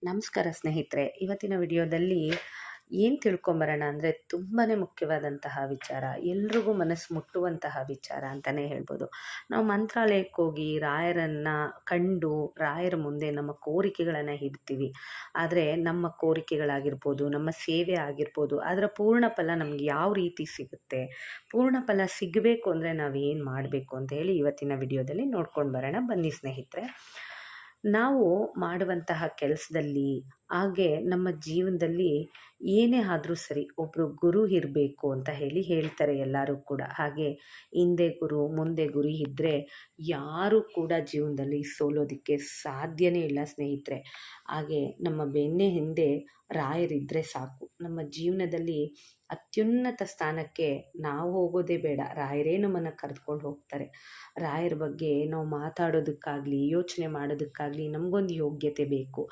ನಮಸ್ಕಾರ ಸ್ನೇಹಿತರೆ. ಇವತ್ತಿನ ವಿಡಿಯೋದಲ್ಲಿ ಏನು ತಿಳ್ಕೊಂಬರೋಣ ಅಂದರೆ ತುಂಬಾ ಮುಖ್ಯವಾದಂತಹ ವಿಚಾರ, ಎಲ್ರಿಗೂ ಮನಸ್ಸು ಮುಟ್ಟುವಂತಹ ವಿಚಾರ ಅಂತಲೇ ಹೇಳ್ಬೋದು. ನಾವು ಮಂತ್ರಾಲಯಕ್ಕೆ ಹೋಗಿ ರಾಯರನ್ನು ಕಂಡು ರಾಯರ ಮುಂದೆ ನಮ್ಮ ಕೋರಿಕೆಗಳನ್ನು ಇಡ್ತೀವಿ. ಆದರೆ ನಮ್ಮ ಕೋರಿಕೆಗಳಾಗಿರ್ಬೋದು, ನಮ್ಮ ಸೇವೆ ಆಗಿರ್ಬೋದು, ಅದರ ಪೂರ್ಣ ಫಲ ನಮ್ಗೆ ಯಾವ ರೀತಿ ಸಿಗುತ್ತೆ, ಪೂರ್ಣ ಫಲ ಸಿಗಬೇಕು ಅಂದರೆ ನಾವು ಏನು ಮಾಡಬೇಕು ಅಂತ ಹೇಳಿ ಇವತ್ತಿನ ವಿಡಿಯೋದಲ್ಲಿ ನೋಡ್ಕೊಂಡು ಬರೋಣ. ಬನ್ನಿ ಸ್ನೇಹಿತರೆ. ನಾವು ಮಾಡುವಂತಹ ಕೆಲಸದಲ್ಲಿ ಹಾಗೆ ನಮ್ಮ ಜೀವನದಲ್ಲಿ ಏನೇ ಆದರೂ ಸರಿ ಒಬ್ಬರು ಗುರು ಇರಬೇಕು ಅಂತ ಹೇಳ್ತಾರೆ ಎಲ್ಲರೂ ಕೂಡ. ಹಾಗೆ ಹಿಂದೆ ಗುರು ಮುಂದೆ ಗುರಿ ಇದ್ದರೆ ಯಾರೂ ಕೂಡ ಜೀವನದಲ್ಲಿ ಸೋಲೋದಕ್ಕೆ ಸಾಧ್ಯನೇ ಇಲ್ಲ ಸ್ನೇಹಿತರೆ. ಹಾಗೆ ನಮ್ಮ ಬೆನ್ನೆ ಹಿಂದೆ ರಾಯರಿದ್ದರೆ ಸಾಕು, ನಮ್ಮ ಜೀವನದಲ್ಲಿ ಅತ್ಯುನ್ನತ ಸ್ಥಾನಕ್ಕೆ ನಾವು ಹೋಗೋದೇ ಬೇಡ, ರಾಯರೇ ನಮ್ಮನ್ನು ಕರೆದುಕೊಂಡು ಹೋಗ್ತಾರೆ. ರಾಯರ ಬಗ್ಗೆ ನಾವು ಮಾತಾಡೋದಕ್ಕಾಗಲಿ ಯೋಚನೆ ಮಾಡೋದಕ್ಕಾಗಲಿ ನಮಗೊಂದು ಯೋಗ್ಯತೆ ಬೇಕು.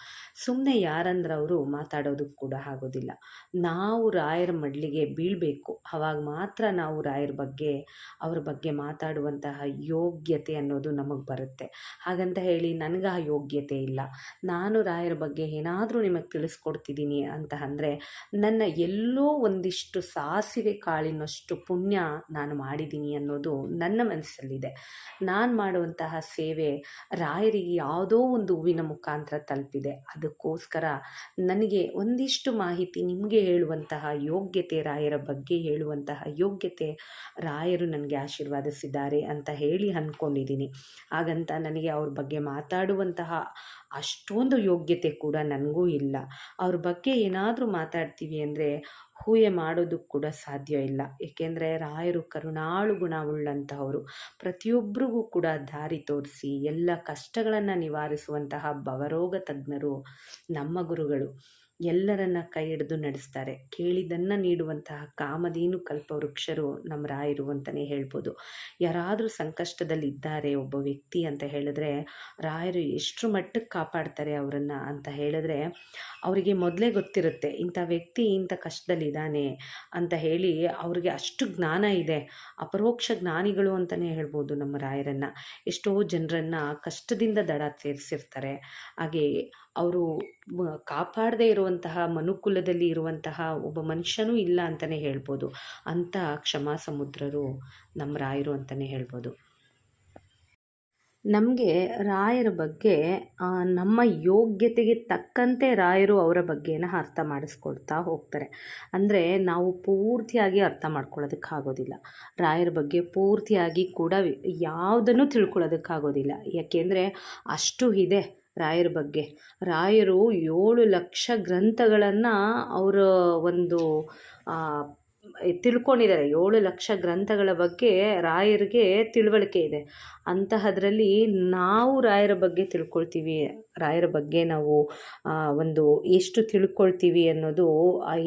ಸುಮ್ಮನೆ ಯಾರಂದ್ರೆ ಮಾತಾಡೋದಕ್ಕೆ ಕೂಡ ಆಗೋದಿಲ್ಲ. ನಾವು ರಾಯರ ಮಡ್ಲಿಗೆ ಬೀಳಬೇಕು, ಆವಾಗ ಮಾತ್ರ ನಾವು ರಾಯರ ಬಗ್ಗೆ ಅವ್ರ ಬಗ್ಗೆ ಮಾತಾಡುವಂತಹ ಯೋಗ್ಯತೆ ಅನ್ನೋದು ನಮಗೆ ಬರುತ್ತೆ. ಹಾಗಂತ ಹೇಳಿ ನನಗೆ ಆ ಯೋಗ್ಯತೆ ಇಲ್ಲ, ನಾನು ರಾಯರ ಬಗ್ಗೆ ಏನಾದರೂ ನಿಮಗೆ ತಿಳಿಸ್ಕೊಡ್ತಿದ್ದೀನಿ ಅಂತ ಅಂದರೆ ನನ್ನ ಎಲ್ಲೋ ಒಂದಿಷ್ಟು ಸಾಸಿವೆ ಕಾಳಿನಷ್ಟು ಪುಣ್ಯ ನಾನು ಮಾಡಿದ್ದೀನಿ ಅನ್ನೋದು ನನ್ನ ಮನಸ್ಸಲ್ಲಿದೆ. ನಾನು ಮಾಡುವಂತಹ ಸೇವೆ ರಾಯರಿಗೆ ಯಾವುದೋ ಒಂದು ಹೂವಿನ ಮುಖಾಂತರ ತಲುಪಿದೆ. ಅದಕ್ಕೋಸ್ಕರ ನನಗೆ ಒಂದಿಷ್ಟು ಮಾಹಿತಿ ನಿಮಗೆ ಹೇಳುವಂತಹ ಯೋಗ್ಯತೆ, ರಾಯರ ಬಗ್ಗೆ ಹೇಳುವಂತಹ ಯೋಗ್ಯತೆ ರಾಯರು ನನಗೆ ಆಶೀರ್ವಾದಿಸಿದ್ದಾರೆ ಅಂತ ಹೇಳಿ ಅಂದ್ಕೊಂಡಿದ್ದೀನಿ. ಹಾಗಂತ ನನಗೆ ಅವ್ರ ಬಗ್ಗೆ ಮಾತಾಡುವಂತಹ ಅಷ್ಟೊಂದು ಯೋಗ್ಯತೆ ಕೂಡ ನನಗೂ ಇಲ್ಲ. ಅವ್ರ ಬಗ್ಗೆ ಏನಾದರೂ ಮಾತಾಡ್ತೀವಿ ಅಂದರೆ ಊಹೆ ಮಾಡೋದಕ್ಕೆ ಕೂಡ ಸಾಧ್ಯ ಇಲ್ಲ. ಏಕೆಂದರೆ ರಾಯರು ಕರುಣಾಳು ಗುಣವುಳ್ಳಂತಹವರು, ಪ್ರತಿಯೊಬ್ಬರಿಗೂ ಕೂಡ ದಾರಿ ತೋರಿಸಿ ಎಲ್ಲ ಕಷ್ಟಗಳನ್ನು ನಿವಾರಿಸುವಂತಹ ಭವರೋಗ ತಜ್ಞರು ನಮ್ಮ ಗುರುಗಳು. ಎಲ್ಲರನ್ನ ಕೈ ಹಿಡಿದು ನಡೆಸ್ತಾರೆ. ಕೇಳಿದ್ದನ್ನು ನೀಡುವಂತಹ ಕಾಮಧೇನು ಕಲ್ಪವೃಕ್ಷರು ನಮ್ಮ ರಾಯರು ಅಂತಲೇ ಹೇಳ್ಬೋದು. ಯಾರಾದರೂ ಸಂಕಷ್ಟದಲ್ಲಿದ್ದಾರೆ ಒಬ್ಬ ವ್ಯಕ್ತಿ ಅಂತ ಹೇಳಿದ್ರೆ ರಾಯರು ಎಷ್ಟರ ಮಟ್ಟಕ್ಕೆ ಕಾಪಾಡ್ತಾರೆ ಅವರನ್ನು ಅಂತ ಹೇಳಿದ್ರೆ ಅವರಿಗೆ ಮೊದಲೇ ಗೊತ್ತಿರುತ್ತೆ ಇಂಥ ವ್ಯಕ್ತಿ ಇಂಥ ಕಷ್ಟದಲ್ಲಿದ್ದಾನೆ ಅಂತ ಹೇಳಿ. ಅವ್ರಿಗೆ ಅಷ್ಟು ಜ್ಞಾನ ಇದೆ, ಅಪರೋಕ್ಷ ಜ್ಞಾನಿಗಳು ಅಂತಲೇ ಹೇಳ್ಬೋದು ನಮ್ಮ ರಾಯರನ್ನು. ಎಷ್ಟೋ ಜನರನ್ನು ಕಷ್ಟದಿಂದ ದಡ ಸೇರಿಸಿರ್ತಾರೆ. ಹಾಗೆ ಅವರು ಕಾಪಾಡದೇ ಇರುವಂತಹ ಮನುಕುಲದಲ್ಲಿ ಇರುವಂತಹ ಒಬ್ಬ ಮನುಷ್ಯನೂ ಇಲ್ಲ ಅಂತಲೇ ಹೇಳ್ಬೋದು. ಅಂಥ ಕ್ಷಮಾ ಸಮುದ್ರರು ನಮ್ಮ ರಾಯರು ಅಂತಲೇ ಹೇಳ್ಬೋದು. ನಮಗೆ ರಾಯರ ಬಗ್ಗೆ ನಮ್ಮ ಯೋಗ್ಯತೆಗೆ ತಕ್ಕಂತೆ ರಾಯರು ಅವರ ಬಗ್ಗೆನ ಅರ್ಥ ಮಾಡಿಸ್ಕೊಳ್ತಾ ಹೋಗ್ತಾರೆ. ಅಂದರೆ ನಾವು ಪೂರ್ತಿಯಾಗಿ ಅರ್ಥ ಮಾಡ್ಕೊಳ್ಳೋದಕ್ಕಾಗೋದಿಲ್ಲ, ರಾಯರ ಬಗ್ಗೆ ಪೂರ್ತಿಯಾಗಿ ಕೂಡ ಯಾವುದನ್ನು ತಿಳ್ಕೊಳ್ಳೋದಕ್ಕಾಗೋದಿಲ್ಲ. ಯಾಕೆಂದರೆ ಅಷ್ಟು ಇದೆ ರಾಯರ ಬಗ್ಗೆ. ರಾಯರು 7 ಲಕ್ಷ ಗ್ರಂಥಗಳನ್ನು ಅವರ ಒಂದು ತಿಳ್ಕೊಂಡಿದ್ದಾರೆ. 7 ಲಕ್ಷ ಗ್ರಂಥಗಳ ಬಗ್ಗೆ ರಾಯರಿಗೆ ತಿಳುವಳಿಕೆ ಇದೆ. ಅಂತಹದ್ರಲ್ಲಿ ನಾವು ರಾಯರ ಬಗ್ಗೆ ತಿಳ್ಕೊಳ್ತೀವಿ, ರಾಯರ ಬಗ್ಗೆ ನಾವು ಒಂದು ಎಷ್ಟು ತಿಳ್ಕೊಳ್ತೀವಿ ಅನ್ನೋದು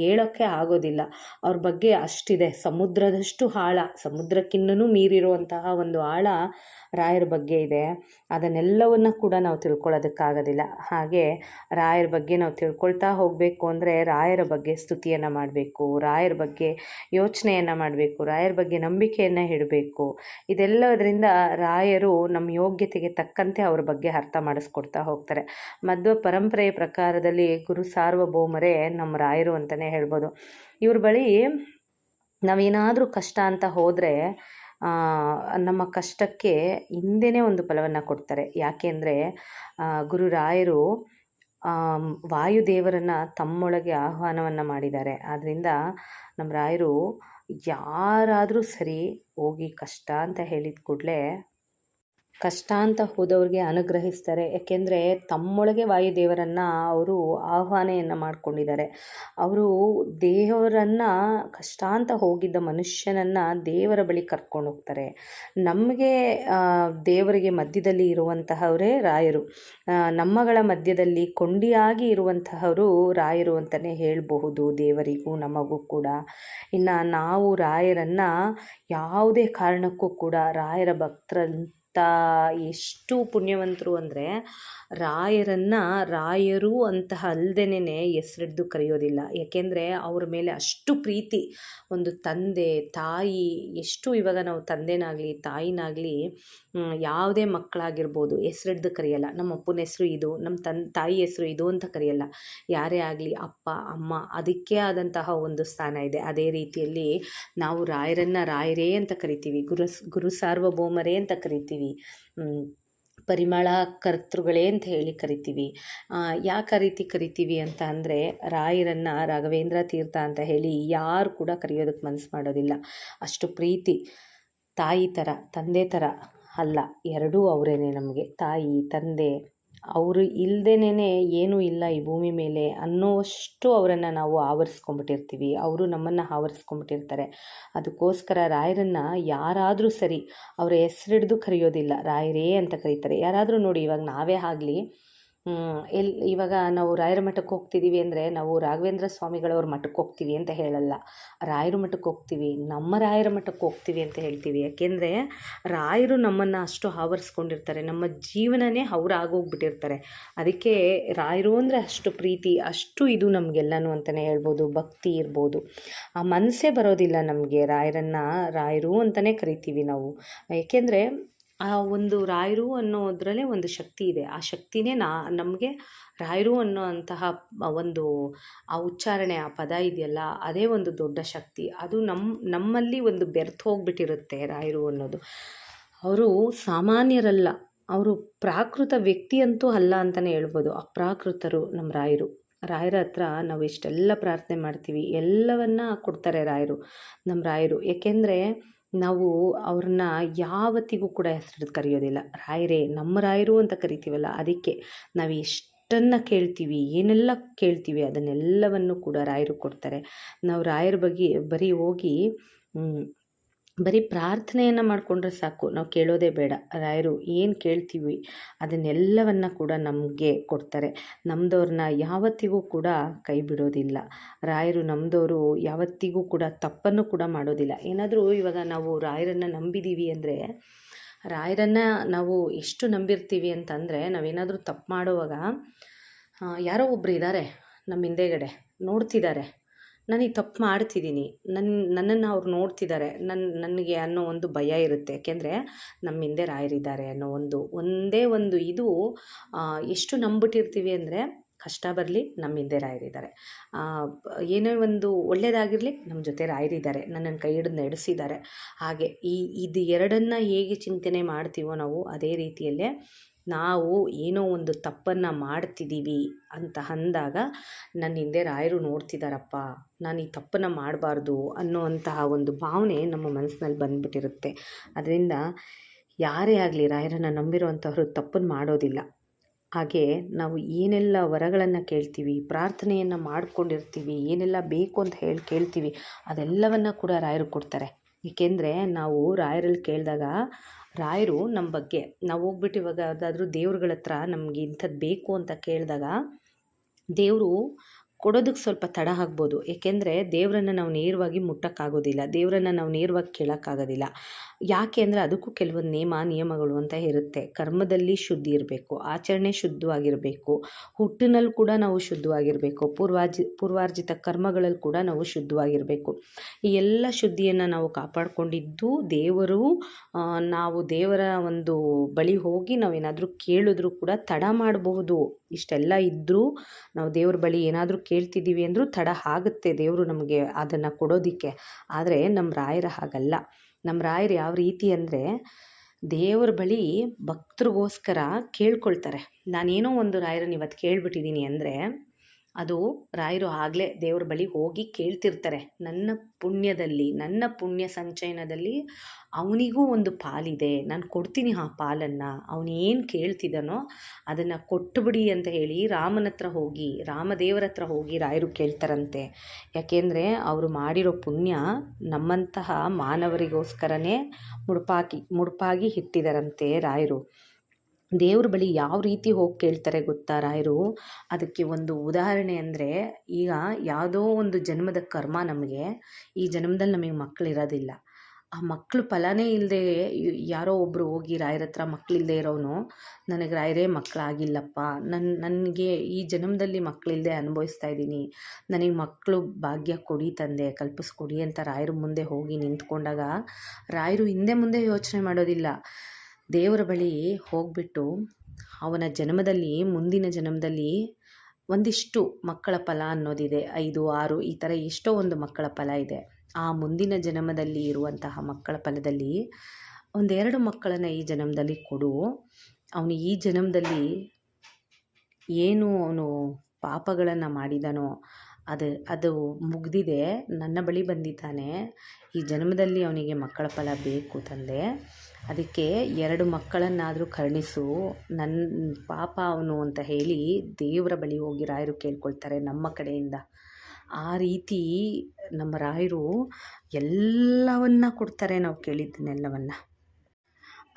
ಹೇಳೋಕ್ಕೆ ಆಗೋದಿಲ್ಲ. ಅವ್ರ ಬಗ್ಗೆ ಅಷ್ಟಿದೆ, ಸಮುದ್ರದಷ್ಟು ಆಳ, ಸಮುದ್ರಕ್ಕಿನ್ನೂ ಮೀರಿರುವಂತಹ ಒಂದು ಆಳ ರಾಯರ ಬಗ್ಗೆ ಇದೆ. ಅದನ್ನೆಲ್ಲವನ್ನು ಕೂಡ ನಾವು ತಿಳ್ಕೊಳ್ಳೋದಕ್ಕಾಗೋದಿಲ್ಲ. ಹಾಗೆ ರಾಯರ ಬಗ್ಗೆ ನಾವು ತಿಳ್ಕೊಳ್ತಾ ಹೋಗಬೇಕು ಅಂದರೆ ರಾಯರ ಬಗ್ಗೆ ಸ್ತುತಿಯನ್ನು ಮಾಡಬೇಕು, ರಾಯರ ಬಗ್ಗೆ ಯೋಚನೆಯನ್ನು ಮಾಡಬೇಕು, ರಾಯರ ಬಗ್ಗೆ ನಂಬಿಕೆಯನ್ನು ಇಡಬೇಕು. ಇದೆಲ್ಲದರಿಂದ ರಾಯರು ನಮ್ಮ ಯೋಗ್ಯತೆಗೆ ತಕ್ಕಂತೆ ಅವ್ರ ಬಗ್ಗೆ ಅರ್ಥ ಮಾಡಿಸ್ಕೊಡ್ತಾ ಹೋಗ್ತಾರೆ. ಮಧ್ವ ಪರಂಪರೆಯ ಪ್ರಕಾರದಲ್ಲಿ ಗುರು ಸಾರ್ವಭೌಮರೇ ನಮ್ಮ ರಾಯರು ಅಂತಲೇ ಹೇಳ್ಬೋದು. ಇವ್ರ ಬಳಿ ನಾವೇನಾದರೂ ಕಷ್ಟ ಅಂತ ಹೋದರೆ ನಮ್ಮ ಕಷ್ಟಕ್ಕೆ ಹಿಂದೆಯೇ ಒಂದು ಫಲವನ್ನು ಕೊಡ್ತಾರೆ. ಯಾಕೆಂದರೆ ಗುರು ರಾಯರು ವಾಯುದೇವರನ್ನು ತಮ್ಮೊಳಗೆ ಆಹ್ವಾನವನ್ನು ಮಾಡಿದ್ದಾರೆ. ಆದ್ದರಿಂದ ನಮ್ಮ ರಾಯರು ಯಾರಾದರೂ ಸರಿ ಹೋಗಿ ಕಷ್ಟ ಅಂತ ಹೇಳಿದ ಕೂಡಲೇ ಕಷ್ಟ ಅಂತ ಹೋದವ್ರಿಗೆ ಅನುಗ್ರಹಿಸ್ತಾರೆ. ಏಕೆಂದರೆ ತಮ್ಮೊಳಗೆ ವಾಯುದೇವರನ್ನು ಅವರು ಆಹ್ವಾನೆಯನ್ನು ಮಾಡಿಕೊಂಡಿದ್ದಾರೆ. ಅವರು ದೇವರನ್ನು ಕಷ್ಟ ಅಂತ ಹೋಗಿದ್ದ ಮನುಷ್ಯನನ್ನು ದೇವರ ಬಳಿ ಕರ್ಕೊಂಡು ಹೋಗ್ತಾರೆ. ನಮಗೆ ದೇವರಿಗೆ ಮಧ್ಯದಲ್ಲಿ ಇರುವಂತಹವರೇ ರಾಯರು, ನಮ್ಮಗಳ ಮಧ್ಯದಲ್ಲಿ ಕೊಂಡಿಯಾಗಿ ಇರುವಂತಹವರು ರಾಯರು ಅಂತಲೇ ಹೇಳಬಹುದು, ದೇವರಿಗೂ ನಮಗೂ ಕೂಡ. ಇನ್ನು ನಾವು ರಾಯರನ್ನು ಯಾವುದೇ ಕಾರಣಕ್ಕೂ ಕೂಡ ರಾಯರ ಎಷ್ಟು ಪುಣ್ಯವಂತರು ಅಂದರೆ ರಾಯರು ಅಂತ ಅಲ್ದೇನೆ ಹೆಸರಿಡ್ದು ಕರೆಯೋದಿಲ್ಲ. ಯಾಕೆಂದರೆ ಅವ್ರ ಮೇಲೆ ಅಷ್ಟು ಪ್ರೀತಿ. ಒಂದು ತಂದೆ ತಾಯಿ ಎಷ್ಟು, ಇವಾಗ ನಾವು ತಂದೆನಾಗಲಿ ತಾಯಿನಾಗಲಿ ಯಾವುದೇ ಮಕ್ಕಳಾಗಿರ್ಬೋದು ಹೆಸರಿಡ್ದು ಕರೆಯಲ್ಲ. ನಮ್ಮ ಅಪ್ಪನ ಹೆಸರು ಇದು, ನಮ್ಮ ತಾಯಿ ಹೆಸರು ಇದು ಅಂತ ಕರೆಯಲ್ಲ. ಯಾರೇ ಆಗಲಿ ಅಪ್ಪ ಅಮ್ಮ ಅದಕ್ಕೆ ಆದಂತಹ ಒಂದು ಸ್ಥಾನ ಇದೆ. ಅದೇ ರೀತಿಯಲ್ಲಿ ನಾವು ರಾಯರೇ ಅಂತ ಕರಿತೀವಿ, ಗುರು ಸಾರ್ವಭೌಮರೇ ಅಂತ ಕರಿತೀವಿ, ಪರಿಮಳ ಕರ್ತೃಗಳೇ ಅಂತ ಹೇಳಿ ಕರಿತೀವಿ. ಯಾಕೆ ಆ ರೀತಿ ಕರಿತೀವಿ ಅಂತ ಅಂದರೆ ರಾಯರನ್ನು ರಾಘವೇಂದ್ರ ತೀರ್ಥ ಅಂತ ಹೇಳಿ ಯಾರು ಕೂಡ ಕರೆಯೋದಕ್ಕೆ ಮನಸ್ಸು ಮಾಡೋದಿಲ್ಲ. ಅಷ್ಟು ಪ್ರೀತಿ. ತಾಯಿ ಥರ ತಂದೆ ಥರ ಅಲ್ಲ, ಎರಡೂ ಅವರೇನೆ ನಮಗೆ. ತಾಯಿ ತಂದೆ ಅವರು ಇಲ್ಲದೇನೆ ಏನೂ ಇಲ್ಲ ಈ ಭೂಮಿ ಮೇಲೆ ಅನ್ನೋಷ್ಟು ಅವರನ್ನು ನಾವು ಆವರಿಸ್ಕೊಂಬಿಟ್ಟಿರ್ತೀವಿ. ಅವರು ನಮ್ಮನ್ನು ಆವರಿಸ್ಕೊಂಬಿಟ್ಟಿರ್ತಾರೆ. ಅದಕ್ಕೋಸ್ಕರ ರಾಯರನ್ನು ಯಾರಾದರೂ ಸರಿ ಅವರ ಹೆಸರಿಡ್ದು ಕರೆಯೋದಿಲ್ಲ, ರಾಯರೇ ಅಂತ ಕರೀತಾರೆ. ಯಾರಾದರೂ ನೋಡಿ, ಇವಾಗ ನಾವೇ ಆಗಲಿ ಇವಾಗ ನಾವು ರಾಯರ ಮಠಕ್ಕೆ ಹೋಗ್ತಿದ್ದೀವಿ ಅಂದರೆ ನಾವು ರಾಘವೇಂದ್ರ ಸ್ವಾಮಿಗಳವ್ರ ಮಠಕ್ಕೆ ಹೋಗ್ತೀವಿ ಅಂತ ಹೇಳಲ್ಲ, ರಾಯರ ಮಠಕ್ಕೆ ಹೋಗ್ತೀವಿ, ನಮ್ಮ ರಾಯರ ಮಠಕ್ಕೆ ಹೋಗ್ತೀವಿ ಅಂತ ಹೇಳ್ತೀವಿ. ಯಾಕೆಂದರೆ ರಾಯರು ನಮ್ಮನ್ನು ಅಷ್ಟು ಆವರಿಸ್ಕೊಂಡಿರ್ತಾರೆ, ನಮ್ಮ ಜೀವನನೇ ಅವ್ರು ಆಗೋಗ್ಬಿಟ್ಟಿರ್ತಾರೆ. ಅದಕ್ಕೆ ರಾಯರು ಅಂದರೆ ಅಷ್ಟು ಪ್ರೀತಿ, ಅಷ್ಟು ಇದು ನಮಗೆಲ್ಲನೂ ಅಂತಲೇ ಹೇಳ್ಬೋದು. ಭಕ್ತಿ ಇರ್ಬೋದು, ಆ ಮನಸ್ಸೇ ಬರೋದಿಲ್ಲ ನಮಗೆ. ರಾಯರು ಅಂತಲೇ ಕರಿತೀವಿ ನಾವು. ಏಕೆಂದರೆ ಆ ಒಂದು ರಾಯರು ಅನ್ನೋದ್ರಲ್ಲೇ ಒಂದು ಶಕ್ತಿ ಇದೆ. ಆ ಶಕ್ತಿನೇ ನಮಗೆ ರಾಯರು ಅನ್ನೋ ಅಂತಹ ಒಂದು ಆ ಉಚ್ಚಾರಣೆ, ಆ ಪದ ಇದೆಯಲ್ಲ, ಅದೇ ಒಂದು ದೊಡ್ಡ ಶಕ್ತಿ. ಅದು ನಮ್ಮಲ್ಲಿ ಒಂದು ಬೆರ್ತು ಹೋಗ್ಬಿಟ್ಟಿರುತ್ತೆ ರಾಯರು ಅನ್ನೋದು. ಅವರು ಸಾಮಾನ್ಯರಲ್ಲ, ಅವರು ಪ್ರಾಕೃತ ವ್ಯಕ್ತಿಯಂತೂ ಅಲ್ಲ ಅಂತಲೇ ಹೇಳ್ಬೋದು. ಅಪ್ರಾಕೃತರು ನಮ್ಮ ರಾಯರು. ರಾಯರ ಹತ್ರ ನಾವು ಎಷ್ಟೆಲ್ಲ ಪ್ರಾರ್ಥನೆ ಮಾಡ್ತೀವಿ, ಎಲ್ಲವನ್ನ ಕೊಡ್ತಾರೆ ನಮ್ಮ ರಾಯರು. ಏಕೆಂದರೆ ನಾವು ಅವ್ರನ್ನ ಯಾವತ್ತಿಗೂ ಕೂಡ ಹೆಸರಿಡ್ದು ಕರೆಯೋದಿಲ್ಲ. ರಾಯರೇ, ನಮ್ಮ ರಾಯರು ಅಂತ ಕರಿತೀವಲ್ಲ, ಅದಕ್ಕೆ ನಾವು ಎಷ್ಟನ್ನು ಕೇಳ್ತೀವಿ, ಏನೆಲ್ಲ ಕೇಳ್ತೀವಿ ಅದನ್ನೆಲ್ಲವನ್ನು ಕೂಡ ರಾಯರು ಕೊಡ್ತಾರೆ. ನಾವು ರಾಯರ ಬಗ್ಗೆ ಬರೀ ಪ್ರಾರ್ಥನೆಯನ್ನು ಮಾಡಿಕೊಂಡ್ರೆ ಸಾಕು, ನಾವು ಕೇಳೋದೇ ಬೇಡ. ರಾಯರು ಏನು ಕೇಳ್ತೀವಿ ಅದನ್ನೆಲ್ಲವನ್ನು ಕೂಡ ನಮಗೆ ಕೊಡ್ತಾರೆ. ನಮ್ಮದವ್ರನ್ನ ಯಾವತ್ತಿಗೂ ಕೂಡ ಕೈ ಬಿಡೋದಿಲ್ಲ. ರಾಯರು ನಮ್ಮದವರು ಯಾವತ್ತಿಗೂ ಕೂಡ ತಪ್ಪನ್ನು ಕೂಡ ಮಾಡೋದಿಲ್ಲ. ಏನಾದರೂ ಇವಾಗ ನಾವು ರಾಯರನ್ನು ನಂಬಿದ್ದೀವಿ ಅಂದರೆ, ರಾಯರನ್ನು ನಾವು ಎಷ್ಟು ನಂಬಿರ್ತೀವಿ ಅಂತಂದರೆ, ನಾವೇನಾದರೂ ತಪ್ಪು ಮಾಡುವಾಗ ಯಾರೋ ಒಬ್ಬರು ಇದ್ದಾರೆ ನಮ್ಮ ಹಿಂದೆಗಡೆ ನೋಡ್ತಿದ್ದಾರೆ, ನಾನು ಈ ತಪ್ಪು ಮಾಡ್ತಿದ್ದೀನಿ, ನನ್ನನ್ನು ಅವ್ರು ನೋಡ್ತಿದ್ದಾರೆ, ನನಗೆ ಅನ್ನೋ ಒಂದು ಭಯ ಇರುತ್ತೆ. ಯಾಕೆಂದರೆ ನಮ್ಮ ಹಿಂದೆ ರಾಯರಿದ್ದಾರೆ ಅನ್ನೋ ಒಂದೇ ಒಂದು ಇದು ಎಷ್ಟು ನಂಬಿಟ್ಟಿರ್ತೀವಿ ಅಂದರೆ, ಕಷ್ಟ ಬರಲಿ ನಮ್ಮ ಹಿಂದೆ ರಾಯರಿದ್ದಾರೆ, ಏನೇ ಒಂದು ಒಳ್ಳೆಯದಾಗಿರಲಿ ನಮ್ಮ ಜೊತೆ ರಾಯರಿದ್ದಾರೆ, ನನ್ನನ್ನು ಕೈ ಹಿಡಿದು ನಡೆಸಿದ್ದಾರೆ. ಹಾಗೆ ಇದು ಎರಡನ್ನು ಹೇಗೆ ಚಿಂತನೆ ಮಾಡ್ತೀವೋ ನಾವು, ಅದೇ ರೀತಿಯಲ್ಲೇ ನಾವು ಏನೋ ಒಂದು ತಪ್ಪನ್ನು ಮಾಡ್ತಿದ್ದೀವಿ ಅಂತ ಅಂದಾಗ, ನನ್ನ ಹಿಂದೆ ರಾಯರು ನೋಡ್ತಿದ್ದಾರಪ್ಪ, ನಾನು ಈ ತಪ್ಪನ್ನು ಮಾಡಬಾರ್ದು ಅನ್ನೋವಂತಹ ಒಂದು ಭಾವನೆ ನಮ್ಮ ಮನಸ್ಸಿನಲ್ಲಿ ಬಂದುಬಿಟ್ಟಿರುತ್ತೆ. ಅದರಿಂದ ಯಾರೇ ಆಗಲಿ ರಾಯರನ್ನು ನಂಬಿರುವಂಥವ್ರು ತಪ್ಪನ್ನು ಮಾಡೋದಿಲ್ಲ. ಹಾಗೆ ನಾವು ಏನೆಲ್ಲ ವರಗಳನ್ನು ಕೇಳ್ತೀವಿ, ಪ್ರಾರ್ಥನೆಯನ್ನು ಮಾಡ್ಕೊಂಡಿರ್ತೀವಿ, ಏನೆಲ್ಲ ಬೇಕು ಅಂತ ಕೇಳ್ತೀವಿ, ಅದೆಲ್ಲವನ್ನು ಕೂಡ ರಾಯರು ಕೊಡ್ತಾರೆ. ಏಕೆಂದರೆ ನಾವು ರಾಯರಲ್ಲಿ ಕೇಳಿದಾಗ ರಾಯರು ನಮ್ಮ ಬಗ್ಗೆ, ನಾವು ಹೋಗ್ಬಿಟ್ಟು ಇವಾಗ ಯಾವುದಾದ್ರೂ ದೇವ್ರುಗಳ ಹತ್ರ ನಮಗೆ ಇಂಥದ್ದು ಬೇಕು ಅಂತ ಕೇಳಿದಾಗ ದೇವರು ಕೊಡೋದಕ್ಕೆ ಸ್ವಲ್ಪ ತಡ ಆಗ್ಬೋದು. ಏಕೆಂದರೆ ದೇವರನ್ನು ನಾವು ನೇರವಾಗಿ ಮುಟ್ಟೋಕ್ಕಾಗೋದಿಲ್ಲ, ದೇವರನ್ನು ನಾವು ನೇರವಾಗಿ ಕೇಳೋಕ್ಕಾಗೋದಿಲ್ಲ. ಯಾಕೆ ಅಂದರೆ ಅದಕ್ಕೂ ಕೆಲವೊಂದು ನಿಯಮಗಳು ಅಂತ ಇರುತ್ತೆ. ಕರ್ಮದಲ್ಲಿ ಶುದ್ಧಿ ಇರಬೇಕು, ಆಚರಣೆ ಶುದ್ಧವಾಗಿರಬೇಕು, ಹುಟ್ಟಿನಲ್ಲಿ ಕೂಡ ನಾವು ಶುದ್ಧವಾಗಿರಬೇಕು, ಪೂರ್ವಾರ್ಜಿತ ಕರ್ಮಗಳಲ್ಲಿ ಕೂಡ ನಾವು ಶುದ್ಧವಾಗಿರಬೇಕು. ಈ ಎಲ್ಲ ಶುದ್ಧಿಯನ್ನು ನಾವು ಕಾಪಾಡಿಕೊಂಡಿದ್ದು ನಾವು ದೇವರ ಒಂದು ಬಳಿ ಹೋಗಿ ನಾವೇನಾದರೂ ಕೇಳಿದ್ರೂ ಕೂಡ ತಡ ಮಾಡಬಹುದು. ಇಷ್ಟೆಲ್ಲ ಇದ್ದರೂ ನಾವು ದೇವ್ರ ಬಳಿ ಏನಾದರೂ ಕೇಳ್ತಿದ್ದೀವಿ ಅಂದರೂ ತಡ ಆಗುತ್ತೆ ದೇವರು ನಮಗೆ ಅದನ್ನು ಕೊಡೋದಕ್ಕೆ. ಆದರೆ ನಮ್ಮ ರಾಯರ ಹಾಗಲ್ಲ. ನಮ್ಮ ರಾಯರು ಯಾವ ರೀತಿ ಅಂದರೆ, ದೇವ್ರ ಬಳಿ ಭಕ್ತರಿಗೋಸ್ಕರ ಕೇಳ್ಕೊಳ್ತಾರೆ. ನಾನೇನೋ ಒಂದು ರಾಯರನ್ನು ಇವತ್ತು ಕೇಳ್ಬಿಟ್ಟಿದ್ದೀನಿ ಅಂದರೆ, ಅದು ರಾಯರು ಆಗಲೇ ದೇವ್ರ ಬಳಿ ಹೋಗಿ ಕೇಳ್ತಿರ್ತಾರೆ. ನನ್ನ ಪುಣ್ಯದಲ್ಲಿ, ನನ್ನ ಪುಣ್ಯ ಸಂಚಯನದಲ್ಲಿ ಅವನಿಗೂ ಒಂದು ಪಾಲಿದೆ, ನಾನು ಕೊಡ್ತೀನಿ ಆ ಪಾಲನ್ನು, ಅವನೇನು ಕೇಳ್ತಿದ್ದಾನೋ ಅದನ್ನು ಕೊಟ್ಟುಬಿಡಿ ಅಂತ ಹೇಳಿ ರಾಮದೇವರ ಹತ್ರ ಹೋಗಿ ರಾಯರು ಕೇಳ್ತಾರಂತೆ. ಯಾಕೆಂದರೆ ಅವರು ಮಾಡಿರೋ ಪುಣ್ಯ ನಮ್ಮಂತಹ ಮಾನವರಿಗೋಸ್ಕರನೇ ಮುಡುಪಾಗಿ ಇಟ್ಟಿದ್ದಾರಂತೆ ರಾಯರು. ದೇವ್ರ ಬಳಿ ಯಾವ ರೀತಿ ಹೋಗಿ ಕೇಳ್ತಾರೆ ಗೊತ್ತಾ ರಾಯರು? ಅದಕ್ಕೆ ಒಂದು ಉದಾಹರಣೆ ಅಂದರೆ, ಈಗ ಯಾವುದೋ ಒಂದು ಜನ್ಮದ ಕರ್ಮ, ನಮಗೆ ಈ ಜನ್ಮದಲ್ಲಿ ನಮಗೆ ಮಕ್ಕಳಿರೋದಿಲ್ಲ, ಆ ಮಕ್ಕಳು ಫಲನೇ ಇಲ್ಲದೆ ಯಾರೋ ಒಬ್ಬರು ಹೋಗಿ ರಾಯರ ಹತ್ರ ಮಕ್ಕಳಿಲ್ಲದೆ ಇರೋನು, ನನಗೆ ರಾಯರೇ ಮಕ್ಕಳಾಗಿಲ್ಲಪ್ಪ, ನನಗೆ ಈ ಜನ್ಮದಲ್ಲಿ ಮಕ್ಕಳಿಲ್ಲದೆ ಅನುಭವಿಸ್ತಾ ಇದ್ದೀನಿ, ನನಗೆ ಮಕ್ಕಳು ಭಾಗ್ಯ ಕೊಡಿ ತಂದೆ, ಕಲ್ಪಿಸ್ಕೊಡಿ ಅಂತ ರಾಯರ ಮುಂದೆ ಹೋಗಿ ನಿಂತ್ಕೊಂಡಾಗ ರಾಯರು ಹಿಂದೆ ಮುಂದೆ ಯೋಚನೆ ಮಾಡೋದಿಲ್ಲ. ದೇವರ ಬಳಿ ಹೋಗ್ಬಿಟ್ಟು ಅವನ ಜನ್ಮದಲ್ಲಿ, ಮುಂದಿನ ಜನ್ಮದಲ್ಲಿ ಒಂದಿಷ್ಟು ಮಕ್ಕಳ ಫಲ ಅನ್ನೋದಿದೆ, 5, 6 ಈ ಥರ ಎಷ್ಟೋ ಒಂದು ಮಕ್ಕಳ ಫಲ ಇದೆ. ಆ ಮುಂದಿನ ಜನ್ಮದಲ್ಲಿ ಇರುವಂತಹ ಮಕ್ಕಳ ಫಲದಲ್ಲಿ 1-2 ಮಕ್ಕಳನ್ನು ಈ ಜನ್ಮದಲ್ಲಿ ಕೊಡು. ಅವನು ಈ ಜನ್ಮದಲ್ಲಿ ಏನು ಅವನು ಪಾಪಗಳನ್ನು ಮಾಡಿದನೋ ಅದು ಮುಗ್ದಿದೆ, ನನ್ನ ಬಳಿ ಬಂದಿದ್ದಾನೆ, ಈ ಜನ್ಮದಲ್ಲಿ ಅವನಿಗೆ ಮಕ್ಕಳ ಫಲ ಬೇಕು ತಂದೆ, ಅದಕ್ಕೆ 2 ಮಕ್ಕಳನ್ನಾದರೂ ಕರುಣಿಸು, ನನ್ನ ಪಾಪ ಅವನು ಅಂತ ಹೇಳಿ ದೇವರ ಬಳಿ ಹೋಗಿ ರಾಯರು ಕೇಳ್ಕೊಳ್ತಾರೆ ನಮ್ಮ ಕಡೆಯಿಂದ. ಆ ರೀತಿ ನಮ್ಮ ರಾಯರು ಎಲ್ಲವನ್ನ ಕೊಡ್ತಾರೆ, ನಾವು ಕೇಳಿದ್ದನ್ನೆಲ್ಲವನ್ನು.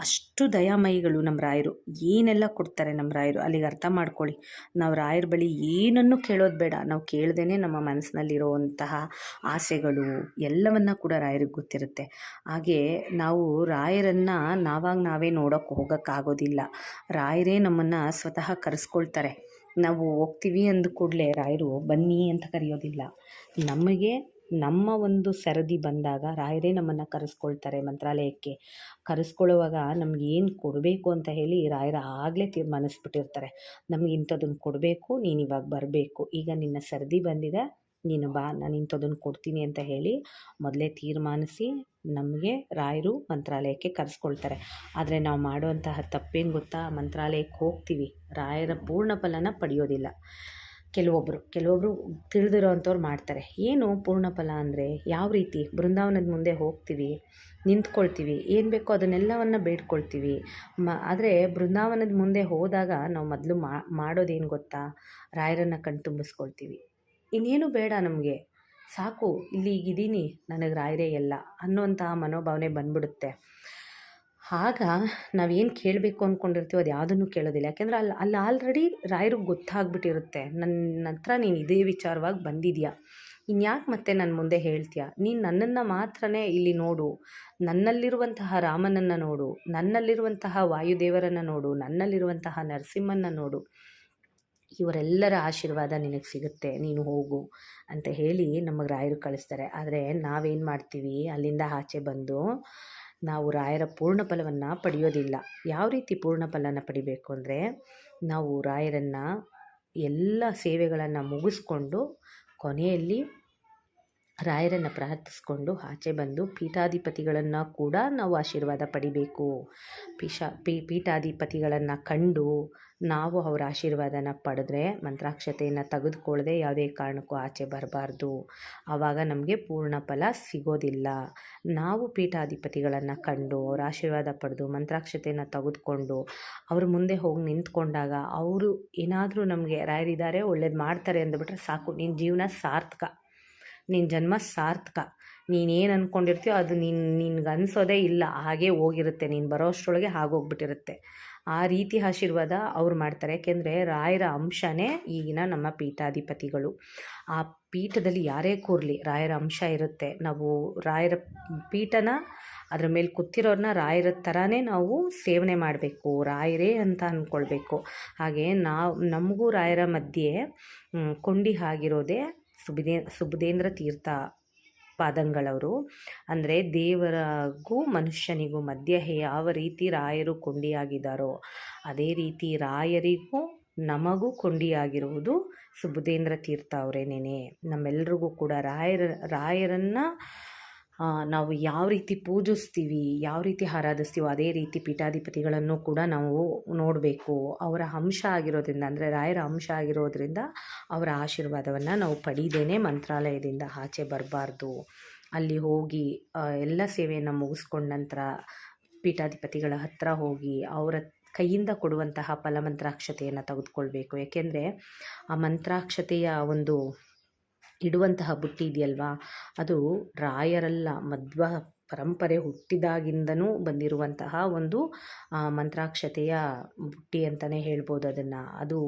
ಅಷ್ಟು ದಯಾಮಯಿಗಳು ನಮ್ಮ ರಾಯರು, ಏನೆಲ್ಲ ಕೊಡ್ತಾರೆ ನಮ್ಮ ರಾಯರು. ಅಲ್ಲಿಗೆ ಅರ್ಥ ಮಾಡ್ಕೊಳ್ಳಿ, ನಾವು ರಾಯರ ಬಳಿ ಏನನ್ನು ಕೇಳೋದು ಬೇಡ, ನಾವು ಕೇಳ್ದೇ ನಮ್ಮ ಮನಸ್ಸಿನಲ್ಲಿರುವಂತಹ ಆಸೆಗಳು ಎಲ್ಲವನ್ನ ಕೂಡ ರಾಯರಿಗೆ ಗೊತ್ತಿರುತ್ತೆ. ಹಾಗೆ ನಾವು ರಾಯರನ್ನು ನಾವೇ ನೋಡೋಕ್ಕೆ ಹೋಗೋಕ್ಕಾಗೋದಿಲ್ಲ, ರಾಯರೇ ನಮ್ಮನ್ನು ಸ್ವತಃ ಕರೆಸ್ಕೊಳ್ತಾರೆ. ನಾವು ಹೋಗ್ತೀವಿ ಅಂದ ಕೂಡಲೇ ರಾಯರು ಬನ್ನಿ ಅಂತ ಕರೆಯೋದಿಲ್ಲ, ನಮಗೆ ನಮ್ಮ ಒಂದು ಸರದಿ ಬಂದಾಗ ರಾಯರೇ ನಮ್ಮನ್ನು ಕರೆಸ್ಕೊಳ್ತಾರೆ ಮಂತ್ರಾಲಯಕ್ಕೆ. ಕರೆಸ್ಕೊಳ್ಳುವಾಗ ನಮ್ಗೆ ಏನು ಕೊಡಬೇಕು ಅಂತ ಹೇಳಿ ರಾಯರ ಆಗಲೇ ತೀರ್ಮಾನಿಸ್ಬಿಟ್ಟಿರ್ತಾರೆ. ನಮಗೆ ಇಂಥದ್ದನ್ನು ಕೊಡಬೇಕು, ನೀನು ಇವಾಗ ಬರಬೇಕು, ಈಗ ನಿನ್ನ ಸರದಿ ಬಂದಿದೆ, ನೀನು ಬಾ, ನಾನು ಇಂಥದ್ದನ್ನು ಕೊಡ್ತೀನಿ ಅಂತ ಹೇಳಿ ಮೊದಲೇ ತೀರ್ಮಾನಿಸಿ ನಮಗೆ ರಾಯರು ಮಂತ್ರಾಲಯಕ್ಕೆ ಕರೆಸ್ಕೊಳ್ತಾರೆ. ಆದರೆ ನಾವು ಮಾಡುವಂತಹ ತಪ್ಪೇನು ಗೊತ್ತಾ, ಮಂತ್ರಾಲಯಕ್ಕೆ ಹೋಗ್ತೀವಿ, ರಾಯರ ಪೂರ್ಣ ಫಲನ ಪಡೆಯೋದಿಲ್ಲ. ಕೆಲವೊಬ್ಬರು ತಿಳಿದಿರೋ ಅಂಥವ್ರು ಮಾಡ್ತಾರೆ. ಏನು ಪೂರ್ಣ ಫಲ ಅಂದರೆ ಯಾವ ರೀತಿ? ಬೃಂದಾವನದ ಮುಂದೆ ಹೋಗ್ತೀವಿ, ನಿಂತ್ಕೊಳ್ತೀವಿ, ಏನು ಬೇಕೋ ಅದನ್ನೆಲ್ಲವನ್ನು ಬೇಡ್ಕೊಳ್ತೀವಿ. ಆದರೆ ಬೃಂದಾವನದ ಮುಂದೆ ಹೋದಾಗ ನಾವು ಮೊದಲು ಮಾಡೋದೇನು ಗೊತ್ತಾ, ರಾಯರನ್ನು ಕಣ್ತುಂಬಿಸ್ಕೊಳ್ತೀವಿ. ಇನ್ನೇನು ಬೇಡ ನಮಗೆ, ಸಾಕು, ಇಲ್ಲಿ ಈಗಿದ್ದೀನಿ, ನನಗೆ ರಾಯರೇ ಎಲ್ಲ ಅನ್ನೋಂತಹ ಮನೋಭಾವನೆ ಬಂದ್ಬಿಡುತ್ತೆ. ಆಗ ನಾವೇನು ಕೇಳಬೇಕು ಅಂದ್ಕೊಂಡಿರ್ತೀವೋ ಅದು ಯಾವುದನ್ನು ಕೇಳೋದಿಲ್ಲ. ಯಾಕೆಂದರೆ ಅಲ್ಲಿ ಆಲ್ರೆಡಿ ರಾಯರಿಗೆ ಗೊತ್ತಾಗ್ಬಿಟ್ಟಿರುತ್ತೆ, ನನ್ನ ಹತ್ರ ನೀನು ಇದೇ ವಿಚಾರವಾಗಿ ಬಂದಿದ್ಯಾ, ಇನ್ಯಾಕೆ ಮತ್ತೆ ನನ್ನ ಮುಂದೆ ಹೇಳ್ತೀಯಾ, ನೀನು ನನ್ನನ್ನು ಮಾತ್ರನೇ ಇಲ್ಲಿ ನೋಡು, ನನ್ನಲ್ಲಿರುವಂತಹ ರಾಮನನ್ನು ನೋಡು, ನನ್ನಲ್ಲಿರುವಂತಹ ವಾಯುದೇವರನ್ನು ನೋಡು, ನನ್ನಲ್ಲಿರುವಂತಹ ನರಸಿಂಹನ ನೋಡು, ಇವರೆಲ್ಲರ ಆಶೀರ್ವಾದ ನಿನಗೆ ಸಿಗುತ್ತೆ, ನೀನು ಹೋಗು ಅಂತ ಹೇಳಿ ನಮಗೆ ರಾಯರು ಕಳಿಸ್ತಾರೆ. ಆದರೆ ನಾವೇನು ಮಾಡ್ತೀವಿ, ಅಲ್ಲಿಂದ ಆಚೆ ಬಂದು ನಾವು ರಾಯರ ಪೂರ್ಣ ಫಲವನ್ನು ಪಡೆಯೋದಿಲ್ಲ. ಯಾವ ರೀತಿ ಪೂರ್ಣ ಫಲನ ಪಡಿಬೇಕು ಅಂದರೆ, ನಾವು ರಾಯರನ್ನು ಎಲ್ಲ ಸೇವೆಗಳನ್ನು ಮುಗಿಸ್ಕೊಂಡು ಕೊನೆಯಲ್ಲಿ ರಾಯರನ್ನು ಪ್ರಾರ್ಥಿಸ್ಕೊಂಡು ಆಚೆ ಬಂದು ಪೀಠಾಧಿಪತಿಗಳನ್ನು ಕೂಡ ನಾವು ಆಶೀರ್ವಾದ ಪಡಿಬೇಕು. ಪೀಠಾಧಿಪತಿಗಳನ್ನು ಕಂಡು ನಾವು ಅವರ ಆಶೀರ್ವಾದನ ಪಡೆದ್ರೆ ಮಂತ್ರಾಕ್ಷತೆಯನ್ನು ತೆಗೆದುಕೊಳ್ಳದೆ ಯಾವುದೇ ಕಾರಣಕ್ಕೂ ಆಚೆ ಬರಬಾರ್ದು. ಆವಾಗ ನಮಗೆ ಪೂರ್ಣ ಫಲ ಸಿಗೋದಿಲ್ಲ. ನಾವು ಪೀಠಾಧಿಪತಿಗಳನ್ನು ಕಂಡು ಅವರ ಆಶೀರ್ವಾದ ಪಡೆದು ಮಂತ್ರಾಕ್ಷತೆಯನ್ನು ತೆಗೆದುಕೊಂಡು ಅವ್ರ ಮುಂದೆ ಹೋಗಿ ನಿಂತ್ಕೊಂಡಾಗ ಅವರು ಏನಾದರೂ ನಮಗೆ ರಾಯರಿದ್ದಾರೆ ಒಳ್ಳೇದು ಮಾಡ್ತಾರೆ ಅಂದ್ಬಿಟ್ರೆ ಸಾಕು, ನಿನ್ನ ಜೀವನ ಸಾರ್ಥಕ, ನಿನ್ನ ಜನ್ಮ ಸಾರ್ಥಕ. ನೀನೇನು ಅಂದ್ಕೊಂಡಿರ್ತೀಯೋ ಅದು ನಿನ್ಗೆ ಅನಿಸೋದೇ ಇಲ್ಲ, ಹಾಗೇ ಹೋಗಿರುತ್ತೆ, ನೀನು ಬರೋ ಅಷ್ಟರೊಳಗೆ ಆಗೋಗ್ಬಿಟ್ಟಿರುತ್ತೆ. ಆ ರೀತಿ ಆಶೀರ್ವಾದ ಅವ್ರು ಮಾಡ್ತಾರೆ. ಯಾಕೆಂದರೆ ರಾಯರ ಅಂಶನೇ ಈಗಿನ ನಮ್ಮ ಪೀಠಾಧಿಪತಿಗಳು. ಆ ಪೀಠದಲ್ಲಿ ಯಾರೇ ಕೂರಲಿ ರಾಯರ ಅಂಶ ಇರುತ್ತೆ. ನಾವು ರಾಯರ ಪೀಠನ ಅದ್ರ ಮೇಲೆ ಕೂತಿರೋರನ್ನ ರಾಯರ ಥರನೇ ನಾವು ಸೇವನೆ ಮಾಡಬೇಕು, ರಾಯರೇ ಅಂತ ಅಂದ್ಕೊಳ್ಬೇಕು. ಹಾಗೆ ನಮಗೂ ರಾಯರ ಮಧ್ಯೆ ಕೊಂಡಿ ಆಗಿರೋದೇ ಸುಬುಧೇಂದ್ರ ತೀರ್ಥ ಪಾದಂಗಳವರು. ಅಂದರೆ ದೇವರಿಗೂ ಮನುಷ್ಯನಿಗೂ ಮಧ್ಯೆ ಯಾವ ರೀತಿ ರಾಯರು ಕೊಂಡಿಯಾಗಿದ್ದಾರೋ ಅದೇ ರೀತಿ ರಾಯರಿಗೂ ನಮಗೂ ಕೊಂಡಿಯಾಗಿರುವುದು ಸುಬುಧೇಂದ್ರ ತೀರ್ಥ ಅವರೇನೇನೆ. ನಮ್ಮೆಲ್ರಿಗೂ ಕೂಡ ರಾಯರನ್ನು ನಾವು ಯಾವ ರೀತಿ ಪೂಜಿಸ್ತೀವಿ, ಯಾವ ರೀತಿ ಆರಾಧಿಸ್ತೀವೋ ಅದೇ ರೀತಿ ಪೀಠಾಧಿಪತಿಗಳನ್ನು ಕೂಡ ನಾವು ನೋಡಬೇಕು. ಅವರ ಅಂಶ ಆಗಿರೋದ್ರಿಂದ, ಅಂದರೆ ರಾಯರ ಅಂಶ ಆಗಿರೋದ್ರಿಂದ ಅವರ ಆಶೀರ್ವಾದವನ್ನು ನಾವು ಪಡೀದೇನೆ ಮಂತ್ರಾಲಯದಿಂದ ಆಚೆ ಬರಬಾರ್ದು. ಅಲ್ಲಿ ಹೋಗಿ ಎಲ್ಲ ಸೇವೆಯನ್ನು ಮುಗಿಸ್ಕೊಂಡ ನಂತರ ಪೀಠಾಧಿಪತಿಗಳ ಹತ್ರ ಹೋಗಿ ಅವರ ಕೈಯಿಂದ ಕೊಡುವಂತಹ ಫಲಮಂತ್ರಾಕ್ಷತೆಯನ್ನು ತೆಗೆದುಕೊಳ್ಬೇಕು. ಏಕೆಂದರೆ ಆ ಮಂತ್ರಾಕ್ಷತೆಯ ಒಂದು ಇಡುವಂತಹ ಬುಟ್ಟಿ ಇದೆಯಲ್ವಾ, ಅದು ರಾಯರಲ್ಲ, ಪರಂಪರೆ ಹುಟ್ಟಿದಾಗಿಂದನೂ ಬಂದಿರುವಂತಹ ಒಂದು ಮಂತ್ರಾಕ್ಷತೆಯ ಬುಟ್ಟಿ ಅಂತಲೇ ಹೇಳ್ಬೋದು ಅದನ್ನು. ಅದು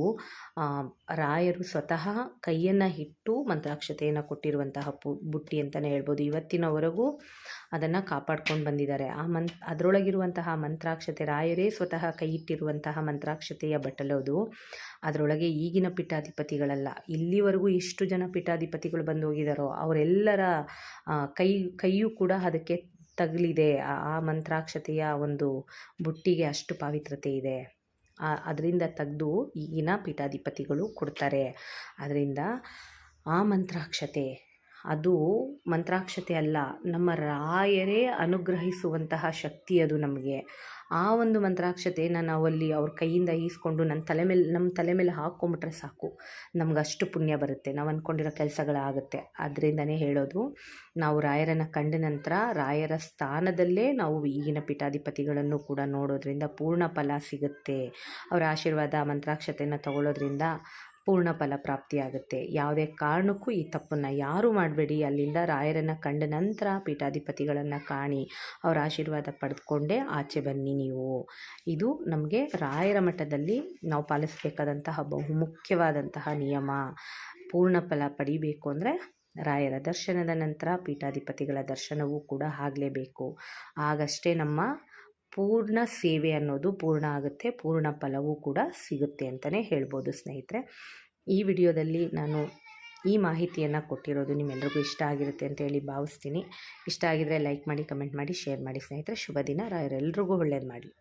ರಾಯರು ಸ್ವತಃ ಕೈಯನ್ನು ಇಟ್ಟು ಮಂತ್ರಾಕ್ಷತೆಯನ್ನು ಕೊಟ್ಟಿರುವಂತಹ ಬುಟ್ಟಿ ಅಂತಲೇ ಹೇಳ್ಬೋದು. ಇವತ್ತಿನವರೆಗೂ ಅದನ್ನು ಕಾಪಾಡ್ಕೊಂಡು ಬಂದಿದ್ದಾರೆ. ಅದರೊಳಗಿರುವಂತಹ ಮಂತ್ರಾಕ್ಷತೆ ರಾಯರೇ ಸ್ವತಃ ಕೈ ಇಟ್ಟಿರುವಂತಹ ಮಂತ್ರಾಕ್ಷತೆಯ ಬಟ್ಟಲದು. ಅದರೊಳಗೆ ಈಗಿನ ಪೀಠಾಧಿಪತಿಗಳಲ್ಲ, ಇಲ್ಲಿವರೆಗೂ ಎಷ್ಟು ಜನ ಪೀಠಾಧಿಪತಿಗಳು ಬಂದು ಹೋಗಿದ್ದಾರೋ ಅವರೆಲ್ಲರ ಕೈಯೂ ಕೂಡ ಅದಕ್ಕೆ ತಗಲಿದೆ. ಆ ಮಂತ್ರಾಕ್ಷತೆಯ ಒಂದು ಬುಟ್ಟಿಗೆ ಅಷ್ಟು ಪಾವಿತ್ರತೆ ಇದೆ. ಅದರಿಂದ ತೆಗೆದು ಈಗಿನ ಪೀಠಾಧಿಪತಿಗಳು ಕೊಡ್ತಾರೆ. ಅದರಿಂದ ಆ ಮಂತ್ರಾಕ್ಷತೆ ಅದು ಮಂತ್ರಾಕ್ಷತೆ ಅಲ್ಲ, ನಮ್ಮ ರಾಯರೇ ಅನುಗ್ರಹಿಸುವಂತಹ ಶಕ್ತಿ ಅದು ನಮಗೆ. ಆ ಒಂದು ಮಂತ್ರಾಕ್ಷತೆಯನ್ನು ನಾವಲ್ಲಿ ಅವ್ರ ಕೈಯಿಂದ ಈಸ್ಕೊಂಡು ನಮ್ಮ ತಲೆ ಮೇಲೆ ಹಾಕ್ಕೊಂಬಿಟ್ರೆ ಸಾಕು, ನಮ್ಗೆ ಅಷ್ಟು ಪುಣ್ಯ ಬರುತ್ತೆ, ನಾವು ಅಂದ್ಕೊಂಡಿರೋ ಕೆಲಸಗಳಾಗುತ್ತೆ. ಅದರಿಂದನೇ ಹೇಳೋದು, ನಾವು ರಾಯರನ್ನು ಕಂಡ ನಂತರ ರಾಯರ ಸ್ಥಾನದಲ್ಲೇ ನಾವು ಈಗಿನ ಪೀಠಾಧಿಪತಿಗಳನ್ನು ಕೂಡ ನೋಡೋದ್ರಿಂದ ಪೂರ್ಣ ಫಲ ಸಿಗುತ್ತೆ. ಅವರ ಆಶೀರ್ವಾದ ಮಂತ್ರಾಕ್ಷತೆಯನ್ನು ತಗೊಳ್ಳೋದ್ರಿಂದ ಪೂರ್ಣ ಫಲ ಪ್ರಾಪ್ತಿಯಾಗುತ್ತೆ. ಯಾವುದೇ ಕಾರಣಕ್ಕೂ ಈ ತಪ್ಪನ್ನು ಯಾರೂ ಮಾಡಬೇಡಿ. ಅಲ್ಲಿಂದ ರಾಯರನ್ನು ಕಂಡ ನಂತರ ಪೀಠಾಧಿಪತಿಗಳನ್ನು ಕಾಣಿ, ಅವರ ಆಶೀರ್ವಾದ ಪಡೆದುಕೊಂಡೇ ಆಚೆ ಬನ್ನಿ ನೀವು. ಇದು ನಮಗೆ ರಾಯರ ಮಠದಲ್ಲಿ ನಾವು ಪಾಲಿಸಬೇಕಾದಂತಹ ಬಹುಮುಖ್ಯವಾದಂತಹ ನಿಯಮ. ಪೂರ್ಣ ಫಲ ಪಡಿಬೇಕು ಅಂದರೆ ರಾಯರ ದರ್ಶನದ ನಂತರ ಪೀಠಾಧಿಪತಿಗಳ ದರ್ಶನವೂ ಕೂಡ ಆಗಲೇಬೇಕು. ಆಗಷ್ಟೇ ನಮ್ಮ ಪೂರ್ಣ ಸೇವೆ ಅನ್ನೋದು ಪೂರ್ಣ ಆಗುತ್ತೆ, ಪೂರ್ಣ ಫಲವೂ ಕೂಡ ಸಿಗುತ್ತೆ ಅಂತಲೇ ಹೇಳ್ಬೋದು ಸ್ನೇಹಿತರೆ. ಈ ವಿಡಿಯೋದಲ್ಲಿ ನಾನು ಈ ಮಾಹಿತಿಯನ್ನು ಕೊಟ್ಟಿರೋದು ನಿಮ್ಮೆಲ್ಲರಿಗೂ ಇಷ್ಟ ಆಗಿರುತ್ತೆ ಅಂತೇಳಿ ಭಾವಿಸ್ತೀನಿ. ಇಷ್ಟ ಆಗಿದರೆ ಲೈಕ್ ಮಾಡಿ, ಕಮೆಂಟ್ ಮಾಡಿ, ಶೇರ್ ಮಾಡಿ ಸ್ನೇಹಿತರೆ. ಶುಭ ದಿನ. ರಾಯರೆಲ್ರಿಗೂ ಒಳ್ಳೇದು ಮಾಡಿ.